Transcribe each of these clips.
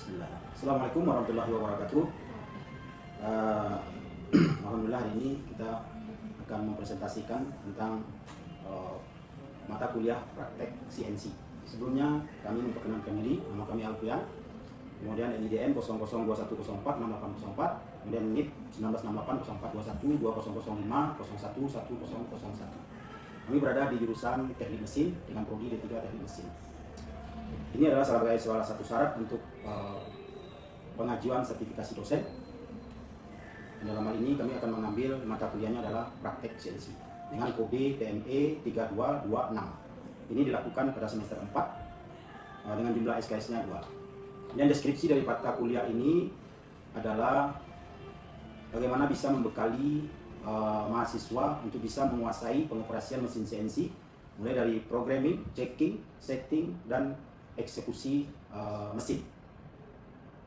Bismillah. Assalamualaikum warahmatullahi wabarakatuh. Alhamdulillah hari ini kita akan mempresentasikan tentang mata kuliah praktek CNC. Sebelumnya kami memperkenalkan diri, nama kami Alfian, kemudian NIDN 0021046804, kemudian NIP 19680421 2005 011001. Kami berada di jurusan Teknik Mesin dengan prodi D3 Teknik Mesin. Ini adalah salah satu syarat untuk pengajuan sertifikasi dosen. Dalam hal ini kami akan mengambil mata kuliahnya adalah praktek CNC dengan kode TME 3226. Ini dilakukan pada semester 4 dengan jumlah SKS-nya 2. Dan deskripsi dari mata kuliah ini adalah bagaimana bisa membekali mahasiswa untuk bisa menguasai pengoperasian mesin CNC, mulai dari programming, checking, setting, dan eksekusi mesin.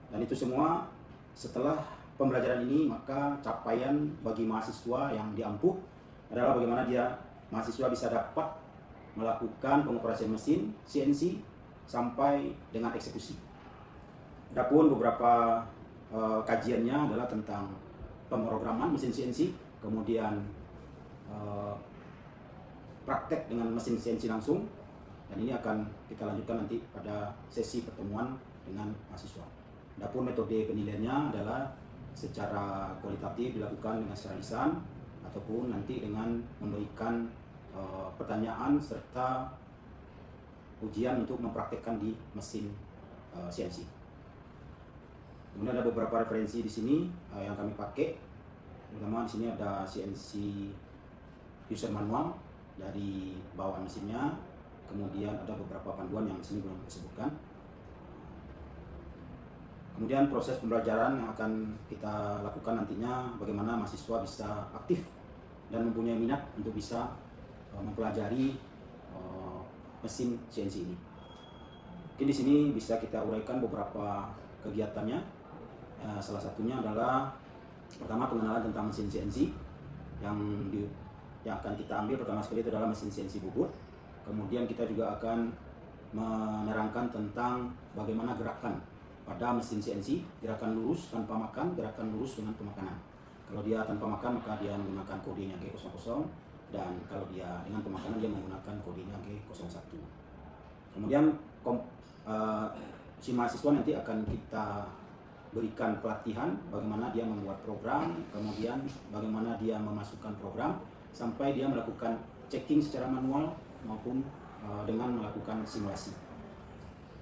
Dan itu semua setelah pembelajaran ini, maka capaian bagi mahasiswa yang diampuh adalah bagaimana mahasiswa bisa dapat melakukan pengoperasian mesin CNC sampai dengan eksekusi. Adapun beberapa kajiannya adalah tentang pemrograman mesin CNC, kemudian praktek dengan mesin CNC langsung, dan ini akan kita lanjutkan nanti pada sesi pertemuan dengan mahasiswa. Adapun metode penilaiannya adalah secara kualitatif dilakukan dengan secara lisan ataupun nanti dengan memberikan pertanyaan serta ujian untuk mempraktekkan di mesin CNC. Kemudian ada beberapa referensi di sini yang kami pakai. Pertama di sini ada CNC user manual dari bawaan mesinnya. Kemudian ada beberapa panduan yang di sini belum disebutkan. Kemudian proses pembelajaran yang akan kita lakukan nantinya, bagaimana mahasiswa bisa aktif dan mempunyai minat untuk bisa mempelajari mesin CNC ini. Mungkin di sini bisa kita uraikan beberapa kegiatannya. Salah satunya adalah pertama pengenalan tentang mesin CNC yang akan kita ambil pertama sekali itu adalah mesin CNC bubut. Kemudian kita juga akan menerangkan tentang bagaimana gerakan pada mesin CNC, gerakan lurus tanpa makan, gerakan lurus dengan pemakanan. Kalau dia tanpa makan maka dia menggunakan kodenya G00, dan kalau dia dengan pemakanan dia menggunakan kodenya G01. Kemudian si mahasiswa nanti akan kita berikan pelatihan bagaimana dia membuat program, kemudian bagaimana dia memasukkan program sampai dia melakukan checking secara manual maupun dengan melakukan simulasi.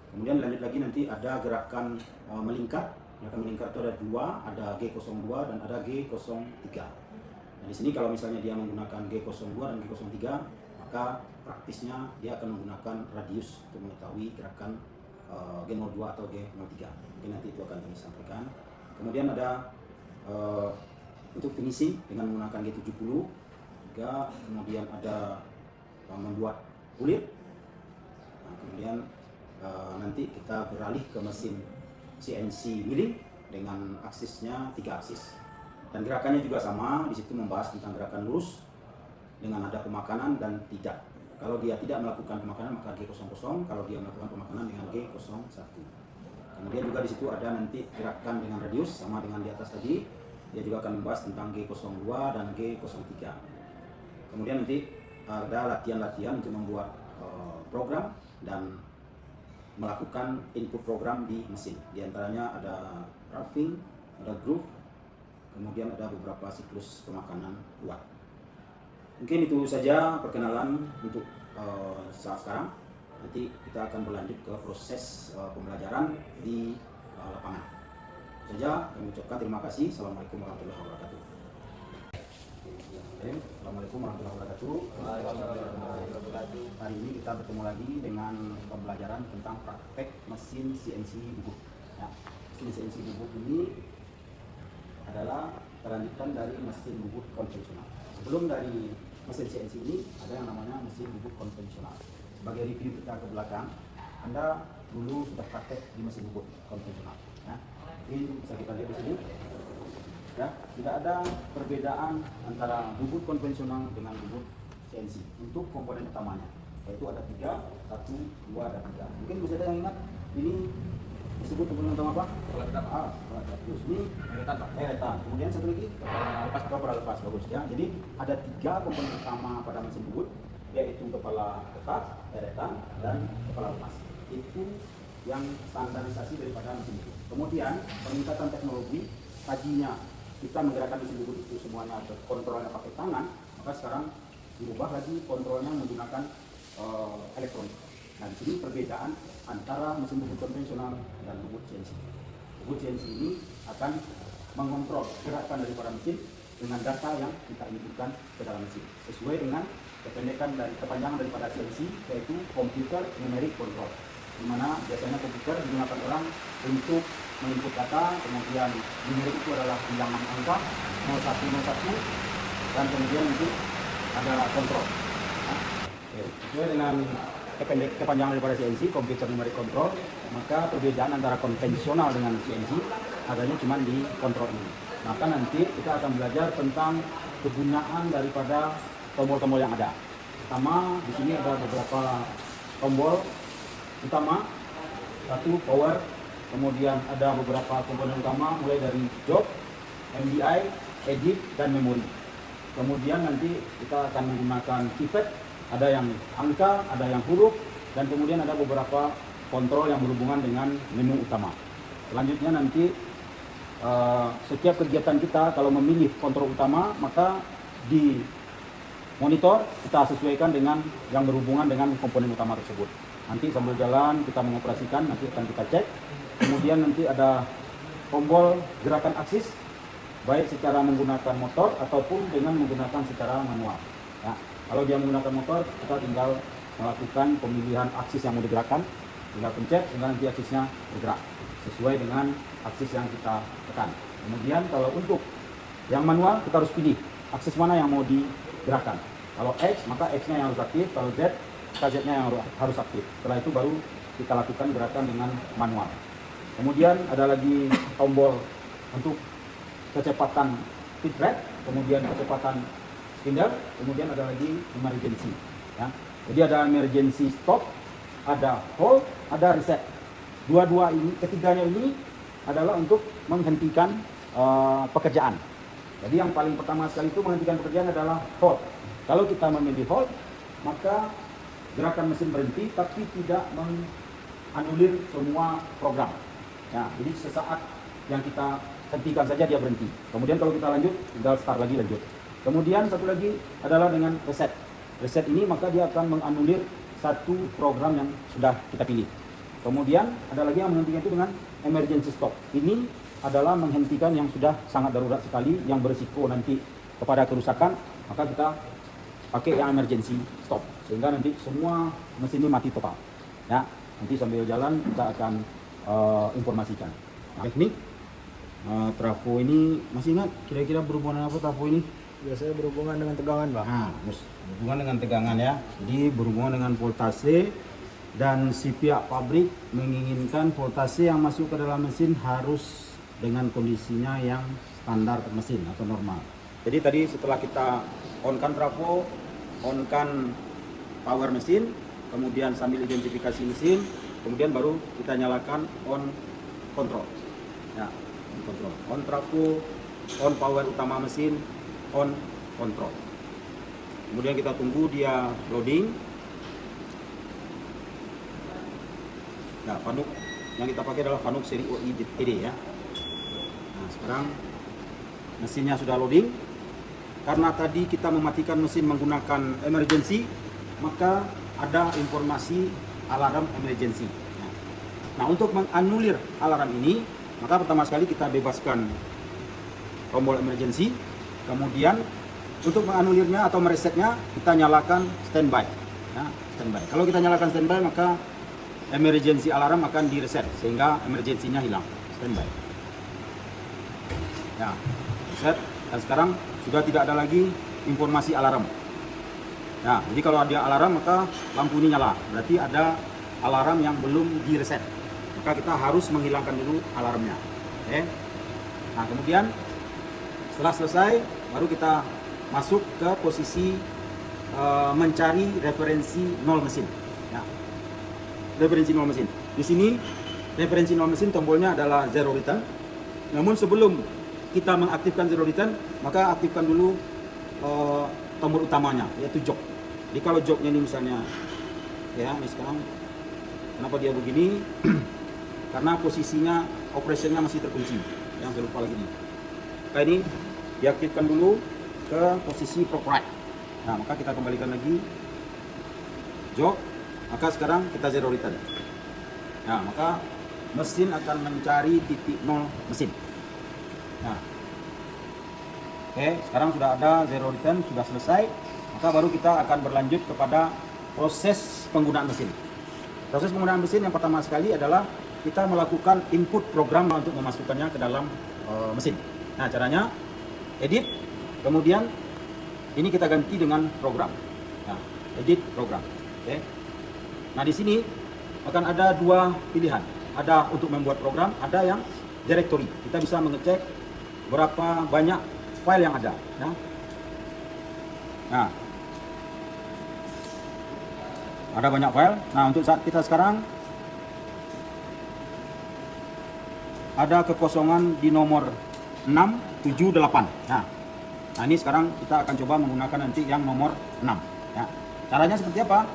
Kemudian lanjut lagi nanti ada gerakan melingkar. Gerakan melingkar itu ada dua, ada G02 dan ada G03. Nah, di sini kalau misalnya dia menggunakan G02 dan G03, maka praktisnya dia akan menggunakan radius untuk mengetahui gerakan G02 atau G03. Mungkin nanti itu akan kami sampaikan. Kemudian ada untuk finishing dengan menggunakan G70 juga. Kemudian ada membuat kulit. Nah, kemudian nanti kita beralih ke mesin CNC milling dengan aksisnya 3 aksis. Dan gerakannya juga sama, di situ membahas tentang gerakan lurus dengan ada pemakanan dan tidak. Kalau dia tidak melakukan pemakanan maka G00, kalau dia melakukan pemakanan dengan G01. Kemudian juga di situ ada nanti gerakan dengan radius sama dengan di atas tadi. Dia juga akan membahas tentang G02 dan G03. Kemudian nanti ada latihan-latihan untuk membuat program dan melakukan input program di mesin. Di antaranya ada roughing, ada groove, kemudian ada beberapa siklus pemakanan kuat. Mungkin itu saja perkenalan untuk saat sekarang. Nanti kita akan berlanjut ke proses pembelajaran di lapangan. Itu saja, kami ucapkan terima kasih. Assalamualaikum warahmatullahi wabarakatuh. Assalamualaikum warahmatullahi wabarakatuh. Hari ini kita bertemu lagi dengan pembelajaran tentang praktek mesin CNC bubut. Nah, mesin CNC bubut ini adalah kelanjutan dari mesin bubut konvensional. Sebelum dari mesin CNC ini ada yang namanya mesin bubut konvensional. Sebagai review kita ke belakang, Anda dulu sudah praktek di mesin bubut konvensional. Nah, ini bisa kita lihat di sini. Ya, tidak ada perbedaan antara bubut konvensional dengan bubut CNC untuk komponen utamanya, yaitu ada 3, 1, 2, dan 3. Mungkin bisa ada yang ingat, ini disebut komponen utama apa? Pelat terus ini eretan. Kemudian satu lagi kepala lepas, bagus ya. Jadi ada 3 komponen utama pada mesin bubut, yaitu kepala ketat, eretan, dan kepala lepas. Itu yang standarisasi daripada mesin bubut. Kemudian peningkatan teknologi, tadinya kita menggerakkan mesin bubut itu semuanya kontrolnya pakai tangan, maka sekarang diubah lagi kontrolnya menggunakan elektronik. Nah, di sini perbedaan antara mesin bubut konvensional dan bubut CNC. Bubut CNC ini akan mengontrol gerakan daripada mesin dengan data yang kita inputkan ke dalam mesin sesuai dengan kepanjangan daripada CNC, yaitu computer numeric control, di mana biasanya komputer digunakan orang untuk menginput data, kemudian numerik itu adalah bilangan angka 0101 dan kemudian nanti ada kontrol. Nah, sesuai dengan kepanjangan daripada CNC, computer numeric control, maka perbedaan antara konvensional dengan CNC adanya cuma di kontrol ini. Maka nanti kita akan belajar tentang kegunaan daripada tombol-tombol yang ada. Pertama, di sini ada beberapa tombol utama, satu power, kemudian ada beberapa komponen utama mulai dari job, MDI, edit, dan memori. Kemudian nanti kita akan menggunakan keypad, ada yang angka, ada yang huruf, dan kemudian ada beberapa kontrol yang berhubungan dengan menu utama. Selanjutnya nanti setiap kegiatan kita kalau memilih kontrol utama, maka di monitor kita sesuaikan dengan yang berhubungan dengan komponen utama tersebut. Nanti sambil jalan kita mengoperasikan, nanti akan kita cek. Kemudian nanti ada tombol gerakan aksis, baik secara menggunakan motor ataupun dengan menggunakan secara manual. Ya, kalau dia menggunakan motor, kita tinggal melakukan pemilihan aksis yang mau digerakkan, tinggal pencet sehingga nanti aksisnya bergerak sesuai dengan aksis yang kita tekan. Kemudian kalau untuk yang manual, kita harus pilih aksis mana yang mau digerakkan. Kalau X, maka X-nya yang harus aktif. Kalau Z, maka Z-nya yang harus aktif. Setelah itu baru kita lakukan gerakan dengan manual. Kemudian ada lagi tombol untuk kecepatan feed rate, kemudian kecepatan spindle, kemudian ada lagi emergency. Ya. Jadi ada emergency stop, ada hold, ada reset. Dua-dua ini, ketiganya ini adalah untuk menghentikan pekerjaan. Jadi yang paling pertama sekali itu menghentikan pekerjaan adalah hold. Kalau kita memilih hold, maka gerakan mesin berhenti tapi tidak menganulir semua program. Ya, jadi sesaat yang kita hentikan saja dia berhenti. Kemudian kalau kita lanjut, tinggal start lagi lanjut. Kemudian satu lagi adalah dengan reset. Reset ini maka dia akan menganulir satu program yang sudah kita pilih. Kemudian ada lagi yang menghentikan itu dengan emergency stop. Ini adalah menghentikan yang sudah sangat darurat sekali, yang berisiko nanti kepada kerusakan, maka kita pakai yang emergency stop sehingga nanti semua mesin ini mati total. Ya, nanti sambil jalan kita akan informasikan. Teknik trafo ini masih ingat kira-kira berhubungan apa trafo ini? Biasanya berhubungan dengan tegangan, Pak. Nah, berhubungan dengan tegangan ya. Jadi berhubungan dengan voltase, dan si pihak pabrik menginginkan voltase yang masuk ke dalam mesin harus dengan kondisinya yang standar mesin atau normal. Jadi tadi setelah kita on-kan trafo, on-kan power mesin, kemudian sambil identifikasi mesin, kemudian baru kita nyalakan on control. Ya, on control. On trafo, on power utama mesin, on control. Kemudian kita tunggu dia loading. Nah, Fanuc yang kita pakai adalah Fanuc seri OI-ED ya. Nah, sekarang mesinnya sudah loading. Karena tadi kita mematikan mesin menggunakan emergency, maka ada informasi alarm emergency. Nah, untuk menganulir alarm ini, maka pertama sekali kita bebaskan tombol emergency. Kemudian untuk menganulirnya atau meresetnya, kita nyalakan standby. Ya, standby. Kalau kita nyalakan standby, maka emergency alarm akan direset sehingga emergensinya hilang. Standby. Ya, reset. Dan sekarang sudah tidak ada lagi informasi alarm. Nah, jadi kalau ada alarm maka lampu ini nyala. Berarti ada alarm yang belum direset. Maka kita harus menghilangkan dulu alarmnya. Oke. Nah, kemudian setelah selesai baru kita masuk ke posisi mencari referensi nol mesin. Ya. Referensi nol mesin. Di sini referensi nol mesin tombolnya adalah zero return. Namun sebelum kita mengaktifkan zero return, maka aktifkan dulu tombol utamanya, yaitu jog. Jadi kalau jognya ini misalnya, ya ini sekarang, kenapa dia begini? Karena posisinya operationnya masih terkunci. Yang saya lupa lagi nih. Maka ini diaktifkan dulu ke posisi proc right. Nah, maka kita kembalikan lagi jog. Maka sekarang kita zero return. Nah, maka mesin akan mencari titik nol mesin. Nah, oke, sekarang sudah ada zero return, sudah selesai. Maka baru kita akan berlanjut kepada proses penggunaan mesin. Proses penggunaan mesin yang pertama sekali adalah kita melakukan input program untuk memasukkannya ke dalam mesin. Nah, caranya edit, kemudian ini kita ganti dengan program. Nah, edit program. Oke. Nah, di sini akan ada dua pilihan. Ada untuk membuat program, ada yang directory. Kita bisa mengecek berapa banyak file yang ada. Ya. Nah, ada banyak file. Nah, untuk saat kita sekarang ada kekosongan di nomor 6, 7, 8. Nah, ini sekarang kita akan coba menggunakan nanti yang nomor 6. Ya. Caranya seperti apa?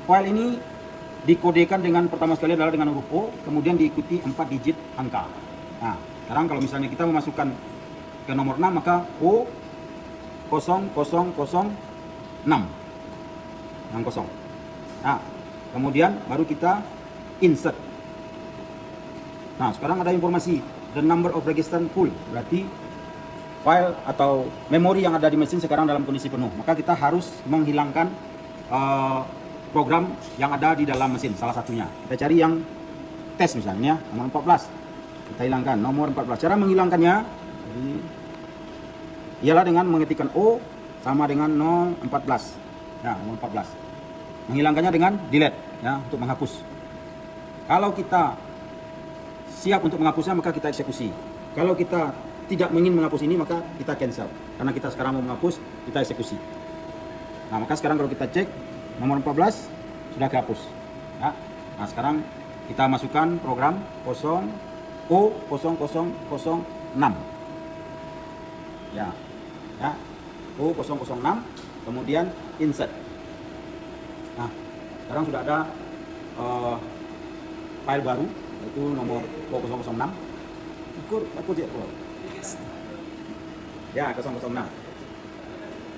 File ini dikodekan dengan pertama sekali adalah dengan huruf O, kemudian diikuti 4 digit angka. Nah, sekarang kalau misalnya kita memasukkan ke nomor 6, maka O 0006. Yang kosong. Nah, kemudian baru kita insert. Nah, sekarang ada informasi the number of register full, berarti file atau memori yang ada di mesin sekarang dalam kondisi penuh. Maka kita harus menghilangkan program yang ada di dalam mesin, salah satunya. Kita cari yang tes misalnya, nomor 14. Kita hilangkan nomor 14. Cara menghilangkannya ialah dengan mengetikkan O sama dengan 014. Ya, nomor 14. Menghilangkannya dengan delete, ya, untuk menghapus. Kalau kita siap untuk menghapusnya, maka kita eksekusi. Kalau kita tidak ingin menghapus ini, maka kita cancel. Karena kita sekarang mau menghapus, kita eksekusi. Nah, maka sekarang kalau kita cek nomor 14 sudah kehapus. Ya. Nah, sekarang kita masukkan program 0006. Ya. Ya. O006, kemudian insert. Nah, sekarang sudah ada file baru, yaitu nomor 006. Aku cek ya 006.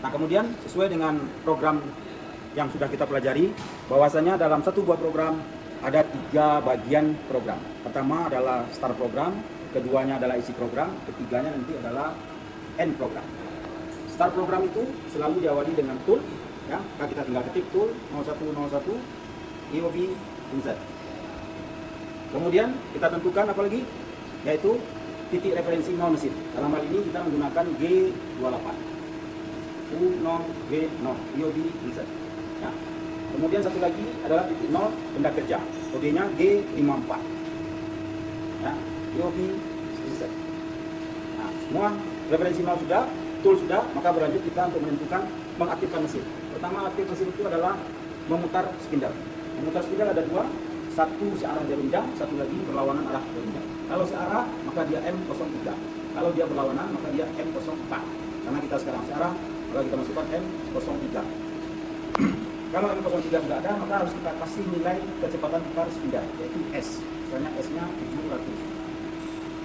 Nah, kemudian sesuai dengan program yang sudah kita pelajari, bahwasanya dalam satu buah program ada 3 bagian program. Pertama adalah start program, keduanya adalah isi program, ketiganya nanti adalah end program. Start program itu selalu diawali dengan tool, ya. Kita tinggal ketik tool 0101 EOB insert. Kemudian kita tentukan apa lagi? Yaitu titik referensi nol mesin. Dalam hal ini kita menggunakan G28. U0 G0 EOB insert. Ya. Kemudian satu lagi adalah titik 0 benda kerja. Kodenya G54. Ya, EOB insert. Nah, semua referensi nol sudah, tool sudah, maka berlanjut kita untuk menentukan mengaktifkan mesin. Pertama, aktif mesin itu adalah memutar spindle. Memutar spindle ada 2, satu searah jarum jam, satu lagi berlawanan arah jarum jam. Kalau searah, maka dia M03. Kalau dia berlawanan, maka dia M04. Karena kita sekarang searah, maka kita masukkan M03. Kalau M03 sudah ada, maka harus kita kasih nilai kecepatan putar spindle, yaitu S. Misalnya S-nya 700.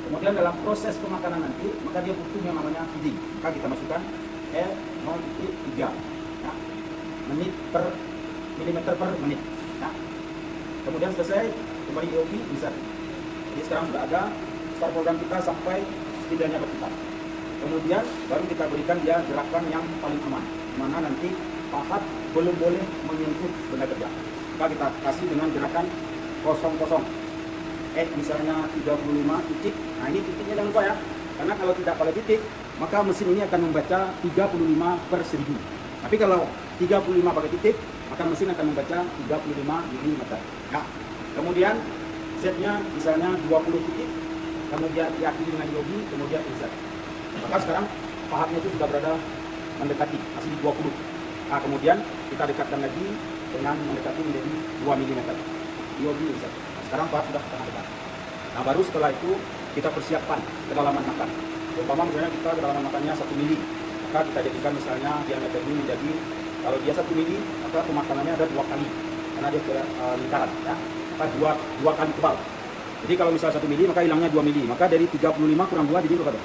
Kemudian dalam proses pemakanan nanti, maka dia butuh yang namanya feeding. Maka kita masukkan F0.3, ya, menit per milimeter per menit. Ya. Kemudian selesai, kembali EOB insert. Jadi sekarang sudah ada start program kita sampai spindle-nya berputar. Kemudian baru kita berikan dia gerakan yang paling aman, mana nanti pahat belum boleh menyentuh benda kerja. Maka kita kasih dengan gerakan 00. Misalnya 35 titik. Nah, ini titiknya jangan lupa ya. Karena kalau tidak pada titik, maka mesin ini akan membaca 35/1000. Tapi kalau 35 pakai titik, maka mesin akan membaca 35 mm. Ya. Kemudian setnya misalnya 20 titik, kemudian diakhiri dengan EOB, kemudian insert. Maka sekarang pahatnya itu sudah berada mendekati, masih di 20. Nah, kemudian kita dekatkan lagi dengan mendekati menjadi 2 mm. EOB insert. sekarang pahat sudah ke tengah depan. Nah, baru setelah itu kita persiapkan kedalaman makan. Umpama misalnya kita kedalaman makannya 1 mili, maka kita jadikan misalnya diameter ini menjadi, kalau dia 1 mili, maka pemakanannya ada 2 kali, karena dia lingkaran, ya. Maka dua kali tebal. Jadi kalau misalnya 1 mili, maka hilangnya 2 mili. Maka dari 35 kurang 2 jadi berapa?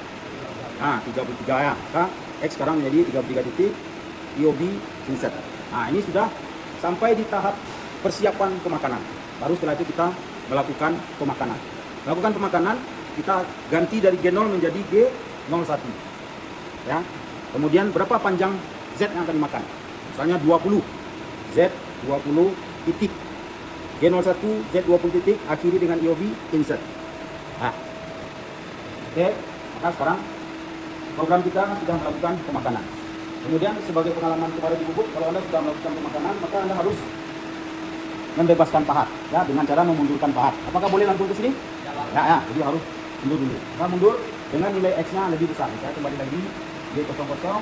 Nah, 33 ya. Maka X sekarang menjadi 33 titik, IOB insert. Nah, ini sudah sampai di tahap persiapan pemakanan. Baru setelah itu kita melakukan pemakanan. Melakukan pemakanan, kita ganti dari G0 menjadi G01. Ya. Kemudian berapa panjang Z yang akan dimakan? Misalnya 20. Z20 titik. G01, Z20 titik, akhiri dengan IOB insert. Nah. Oke, maka sekarang program kita sudah melakukan pemakanan. Kemudian sebagai pengalaman kepada di bubuk, kalau Anda sudah melakukan pemakanan, maka Anda harus membebaskan pahat, ya, dengan cara memundurkan pahat. Apakah boleh langsung ke sini? Ya, jadi harus mundur dulu. Kita mundur dengan nilai X-nya lebih besar. Saya kembali lagi G00,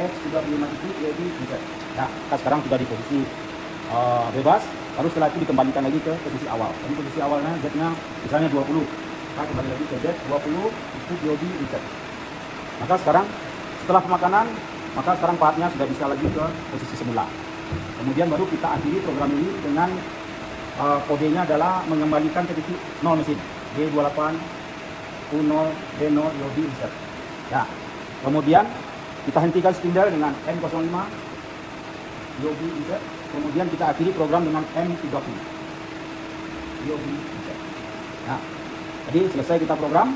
X 35 titik, IOB insert. Nah, kita sekarang sudah di posisi bebas. Lalu setelah itu dikembalikan lagi ke posisi awal. Jadi posisi awalnya Z-nya misalnya 20. Kita kembali lagi ke Z20, itu IOB insert. Maka sekarang setelah pemakanan, maka sekarang pahatnya sudah bisa lagi ke posisi semula. Kemudian baru kita akhiri program ini dengan kodenya adalah mengembalikan ke titik 0 mesin. G28, U0, D0, IOB insert. Ya. Kemudian kita hentikan spindle dengan M05, IOB insert. Kemudian kita akhiri program dengan M30, IOB insert. Nah, jadi selesai kita program,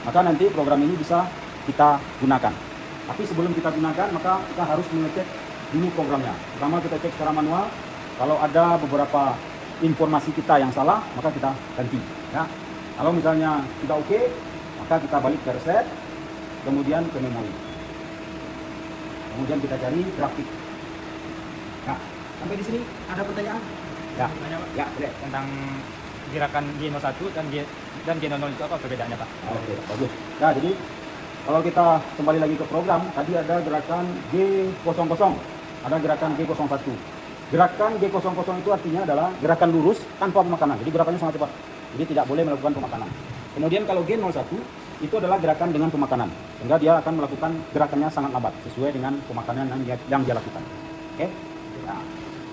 maka nanti program ini bisa kita gunakan. Tapi sebelum kita gunakan, maka kita harus mengecek dulu programnya. Pertama kita cek secara manual. Kalau ada beberapa informasi kita yang salah, maka kita ganti. Ya. Kalau misalnya tidak oke, maka kita balik ke reset, kemudian ke memori. Kemudian kita cari grafik. Nah, sampai di sini ada pertanyaan? Ya, ya, boleh. Tentang gerakan G01 dan G00 itu apa perbedaannya, Pak? Oke, bagus. Nah, jadi kalau kita kembali lagi ke program, tadi ada gerakan G00, ada gerakan G01. Gerakan G00 itu artinya adalah gerakan lurus tanpa pemakanan. Jadi gerakannya sangat cepat. Jadi tidak boleh melakukan pemakanan. Kemudian kalau G01 itu adalah gerakan dengan pemakanan. Sehingga dia akan melakukan gerakannya sangat lambat sesuai dengan pemakanan yang dia lakukan. Oke? Nah,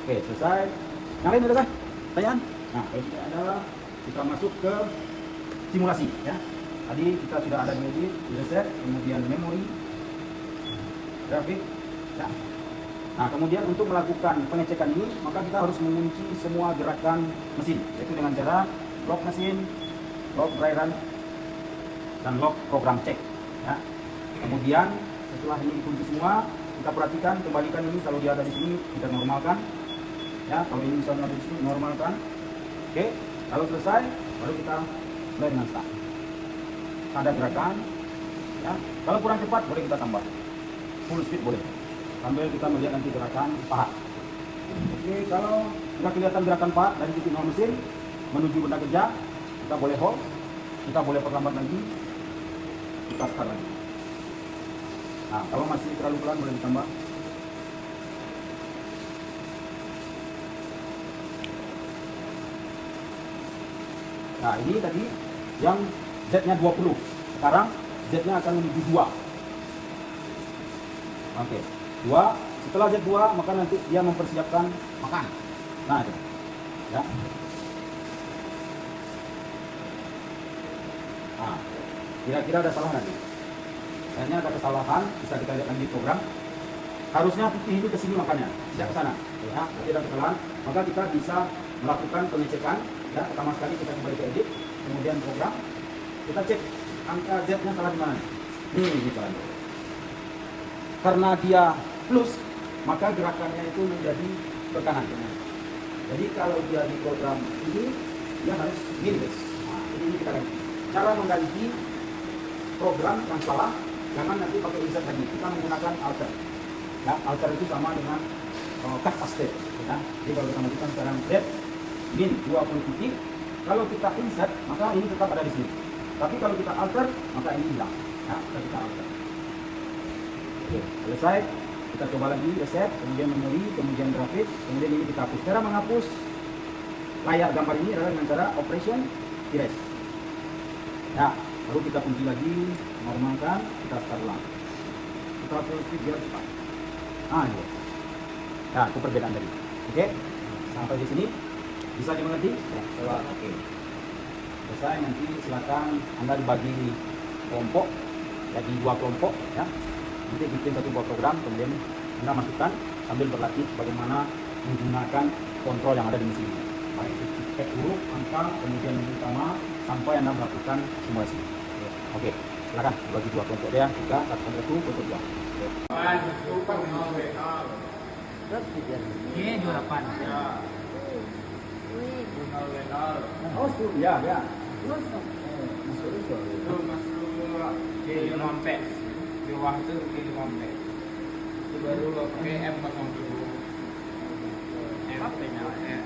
oke, selesai. Yang lain ada kan? Pertanyaan? Nah, ini adalah kita masuk ke simulasi, ya. Tadi kita sudah ada di edit, reset, kemudian memori, grafik, ya. Nah, kemudian untuk melakukan pengecekan ini, maka kita harus mengunci semua gerakan mesin, yaitu dengan cara lock mesin, lock dry run, dan lock program check. Ya. Kemudian setelah ini dikunci semua, kita perhatikan, kembalikan ini kalau dia ada di sini, kita normalkan. Ya, kalau ini misalnya ada di sini, normalkan. Oke, kalau selesai, baru kita mulai dengan start. Ada gerakan, ya. Kalau kurang cepat boleh kita tambah, full speed boleh, sambil kita melihat nanti gerakan pahat. Oke, kalau sudah kelihatan gerakan pahat dari titik nol mesin menuju benda kerja, kita boleh hold, kita boleh perlambat lagi, kita start lagi. Nah, kalau masih terlalu pelan boleh ditambah. Nah, ini tadi yang Z-nya 20. Sekarang Z-nya akan menuju 2. Oke, 2. Setelah Z2, maka nanti dia mempersiapkan makan. Nah, itu. Ya. Nah, kira-kira ada salah nanti. Kayaknya ada kesalahan, bisa kita lihat lagi di program. Harusnya putih itu ke sini makannya, tidak ke sana. Ya, tapi ada kesalahan, maka kita bisa melakukan pengecekan. Ya, pertama sekali kita kembali ke edit, kemudian program. Kita cek angka Z-nya salah di mana. Ini misalnya. Karena dia plus, maka gerakannya itu menjadi ke kanan. Jadi kalau dia di program ini, dia harus minus. Nah, ini kita ganti. Cara mengganti program yang salah, jangan nanti pakai insert lagi. Kita menggunakan alter. Ya, alter itu sama dengan cut paste. Ya. Jadi kalau kita masukkan sekarang Z min 20 titik, kalau kita insert, maka ini tetap ada di sini. Tapi kalau kita alter, maka ini hilang. Ya, kita alter. Oke, selesai. Kita coba lagi reset, kemudian memori, kemudian grafik, kemudian ini kita hapus. Cara menghapus layar gambar ini adalah dengan cara operation erase. Ya, lalu kita kunci lagi, normalkan, kita start ulang. Kita terus biar cepat. Iya. Nah, itu perbedaan tadi. Oke, sampai di sini bisa dimengerti? Ya, oke. Selesai, nanti silakan Anda dibagi kelompok, jadi 2 kelompok ya. Nanti bikin 1 buah program, kemudian Anda masukkan sambil berlatih bagaimana menggunakan kontrol yang ada di mesin ini. Baik itu cek huruf, angka, kemudian menu utama, sampai Anda melakukan simulasi. Oke, silakan bagi 2 kelompok ya. Kita 1 untuk 2. G28. Oh, ya, ya. Masuk G15. Di bawah itu G15. Itu baru PM07.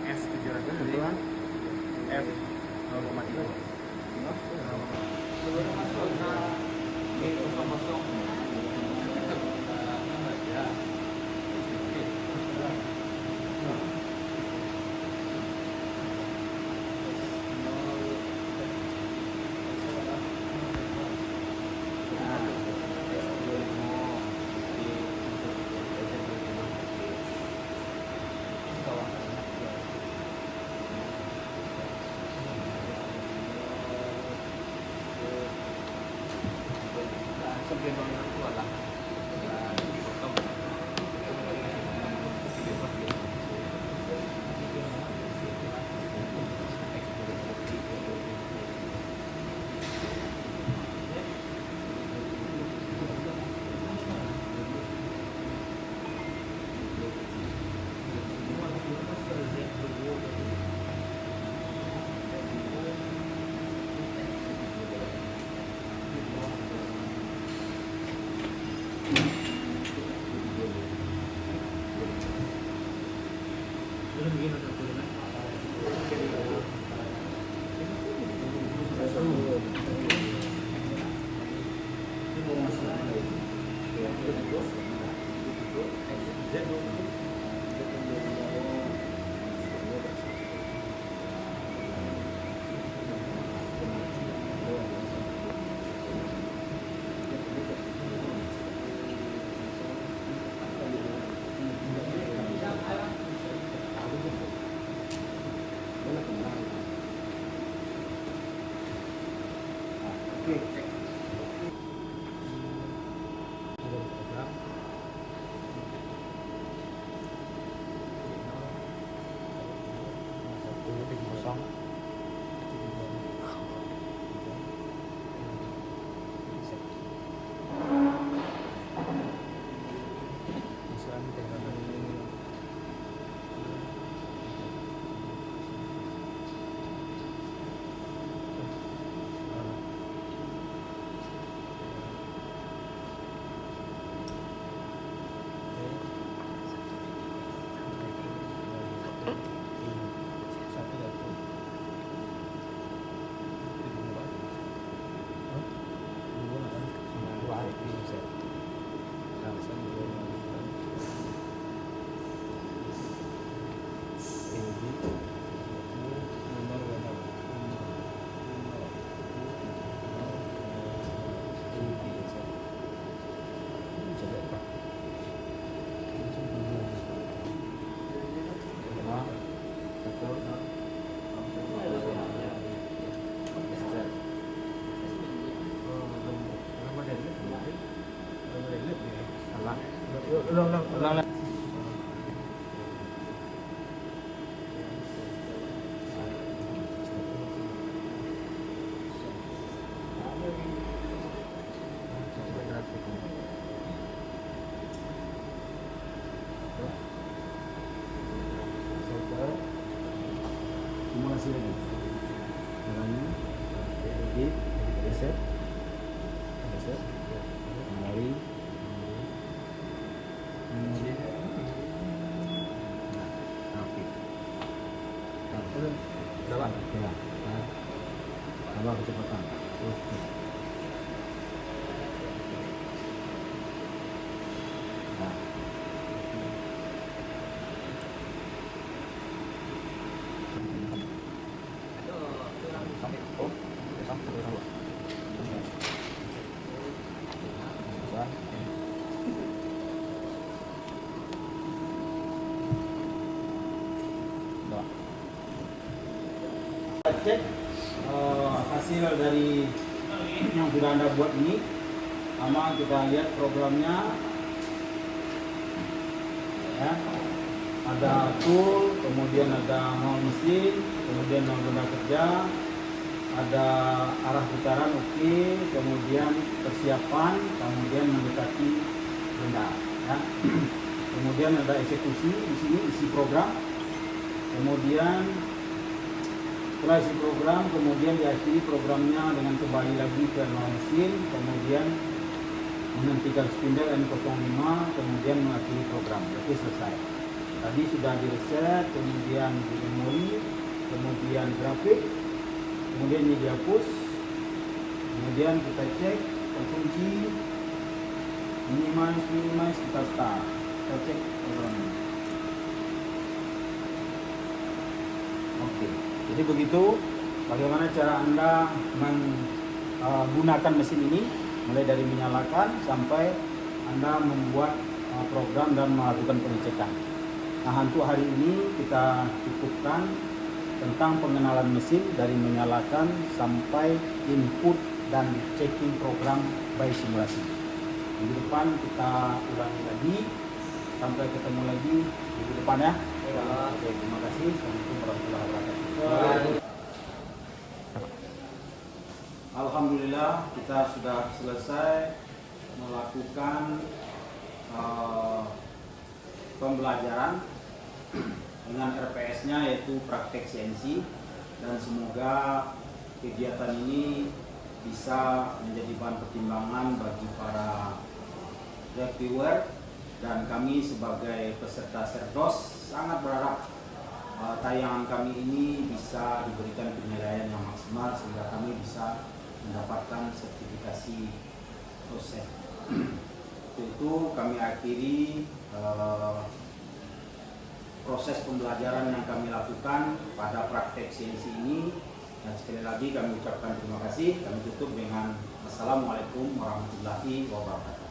S700 F 0,3. Ulang. Simulasi lagi. Caranya edit, reset, kembali. Oke. Jalan. Ya. Tambah kecepatan. Terus. Nah. Cek hasil dari yang sudah Anda buat ini. Sama kita lihat programnya ya. Ada tool, kemudian ada mau mesin, kemudian mau benda kerja, ada arah putaran oke, kemudian persiapan, kemudian mendekati benda ya. Kemudian ada eksekusi di sini, isi program. Kemudian setelah isi program, kemudian diakhiri programnya dengan kembali lagi ke manual mesin, kemudian menghentikan spindle N05, kemudian mengakhiri program. Berarti selesai. Tadi sudah direset, kemudian di memori, kemudian grafik, kemudian ini dihapus, kemudian kita cek terkunci, minimize, kita start, kita cek programnya. Oke, jadi begitu bagaimana cara Anda menggunakan mesin ini, mulai dari menyalakan sampai Anda membuat program dan melakukan pengecekan. Nah, untuk hari ini kita cukupkan tentang pengenalan mesin dari menyalakan sampai input dan checking program by simulasi. Minggu depan kita ulangi lagi, sampai ketemu lagi minggu depan ya. Oke, terima kasih. Assalamualaikum warahmatullahi wabarakatuh. Alhamdulillah kita sudah selesai melakukan pembelajaran dengan RPS-nya yaitu praktek CNC, dan semoga kegiatan ini bisa menjadi bahan pertimbangan bagi para reviewer, dan kami sebagai peserta Serdos sangat berharap tayangan kami ini bisa diberikan penilaian yang maksimal sehingga kami bisa mendapatkan sertifikasi proses. Itu kami akhiri proses pembelajaran yang kami lakukan pada praktek CNC ini, dan sekali lagi kami ucapkan terima kasih. Kami tutup dengan Assalamualaikum warahmatullahi wabarakatuh.